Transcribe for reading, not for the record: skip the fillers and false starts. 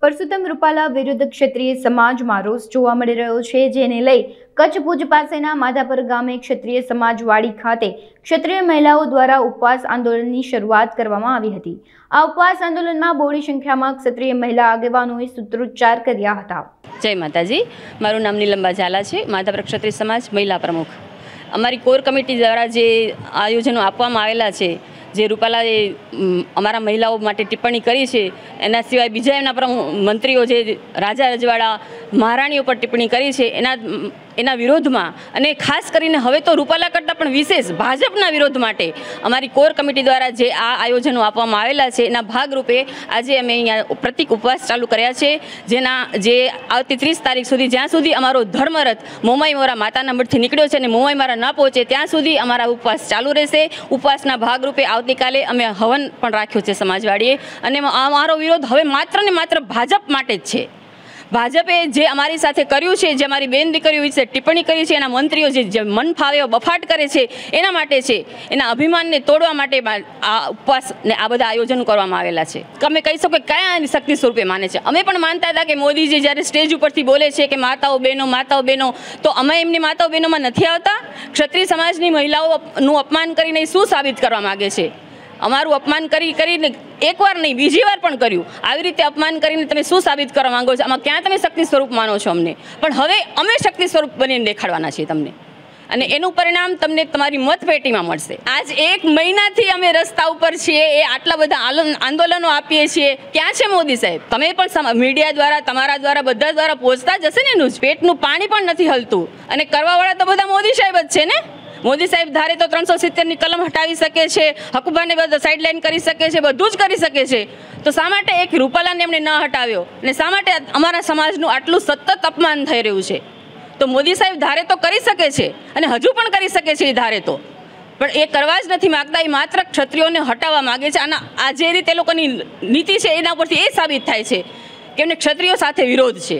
પરસોત્તમ રૂપાલા વિરુદ્ધ ક્ષત્રિય સમાજમાં રોષ જોવા મળી રહ્યો છે, જેને લઈ કચ્છ ભુજ પાસેના માધાપર ગામે ક્ષત્રિય સમાજવાડી ખાતે ક્ષત્રિય મહિલાઓ દ્વારા ઉપવાસ આંદોલનની શરૂઆત કરવામાં આવી હતી। આ ઉપવાસ આંદોલનમાં બહોળી સંખ્યામાં ક્ષત્રિય મહિલા આગેવાનોએ સૂત્રોચ્ચાર કર્યા હતા। જય માતાજી, મારું નામ નીલંબા ઝાલા છે, માધાપર ક્ષત્રિય સમાજ મહિલા પ્રમુખ। અમારી કોર કમિટી દ્વારા જે આયોજનો આપવામાં આવેલા છે, જે રૂપાલાએ અમારા મહિલાઓ માટે ટિપ્પણી કરી છે, એના સિવાય બીજા એના મંત્રીઓ જે રાજા રજવાડા મહારાણીઓ પર ટિપ્પણી કરી છે, એના વિરોધમાં અને ખાસ કરીને હવે તો રૂપાલા કરતાં પણ વિશેષ ભાજપના વિરોધ માટે અમારી કોર કમિટી દ્વારા જે આ આયોજનો આપવામાં આવેલા છે, એના ભાગરૂપે આજે અમે અહીંયા પ્રતિક ઉપવાસ ચાલુ કર્યા છે, જે આવતી 30 તારીખ સુધી, જ્યાં સુધી અમારો ધર્મરથ મોમાઈ મોરા માતાના મઠથી નીકળ્યો છે અને મોમાઈ મોરા ન પહોંચે ત્યાં સુધી અમારા ઉપવાસ ચાલુ રહેશે। ઉપવાસના ભાગરૂપે આવતીકાલે અમે હવન પણ રાખ્યો છે સમાજવાડીએ, અને અમારો વિરોધ હવે માત્ર ને માત્ર ભાજપ માટે જ છે। ભાજપે જે અમારી સાથે કર્યું છે, જે અમારી બેન દીકરીઓ વિશે ટિપ્પણી કરી છે, એના મંત્રીઓ જે મન ફાવે બફાટ કરે છે, એના માટે છે, એના અભિમાનને તોડવા માટે આ ઉપવાસ ને આ બધા આયોજન કરવામાં આવેલા છે। તમે કહી શકો કે કયા શક્તિ સ્વરૂપે માને છે। અમે પણ માનતા હતા કે મોદીજી જ્યારે સ્ટેજ ઉપરથી બોલે છે કે માતાઓ બહેનો, તો અમે એમની માતાઓ બહેનોમાં નથી આવતા। ક્ષત્રિય સમાજની મહિલાઓનું અપમાન કરીને શું સાબિત કરવા માગે છે? અમારું અપમાન કરીને એકવાર નહીં, બીજી વાર પણ કર્યું। આવી રીતે અપમાન કરીને તમે શું સાબિત કરવા માંગો છો? આમાં ક્યાં તમે શક્તિ સ્વરૂપ માનો છો અમને? પણ હવે અમે શક્તિ સ્વરૂપ બનીને દેખાડવાના છીએ તમને, અને એનું પરિણામ તમને તમારી મતપેટીમાં મળશે। આજ 1 મહિનાથી અમે રસ્તા ઉપર છીએ, એ આટલા બધા આંદોલનો આપીએ છીએ। ક્યાં છે મોદી સાહેબ? તમે પણ મીડિયા દ્વારા, તમારા દ્વારા, બધા દ્વારા પહોંચતા જ હશે ને એનું જ। પેટનું પાણી પણ નથી હલતું, અને કરવાવાળા તો બધા મોદી સાહેબ જ છે ને। મોદી સાહેબ ધારે તો 370ની કલમ હટાવી શકે છે, હકુબાને બધા સાઇડલાઇન કરી શકે છે, બધું જ કરી શકે છે। તો શા માટે એક રૂપાલાને એમણે ન હટાવ્યો, અને શા માટે અમારા સમાજનું આટલું સતત અપમાન થઈ રહ્યું છે? તો મોદી સાહેબ ધારે તો કરી શકે છે, અને હજુ પણ કરી શકે છે એ ધારે તો, પણ એ કરવા જ નથી માગતા। એ માત્ર ક્ષત્રિયોને હટાવવા માગે છે। આ જે રીતે લોકોની નીતિ છે, એના પરથી એ સાબિત થાય છે કે એમને ક્ષત્રિયો સાથે વિરોધ છે।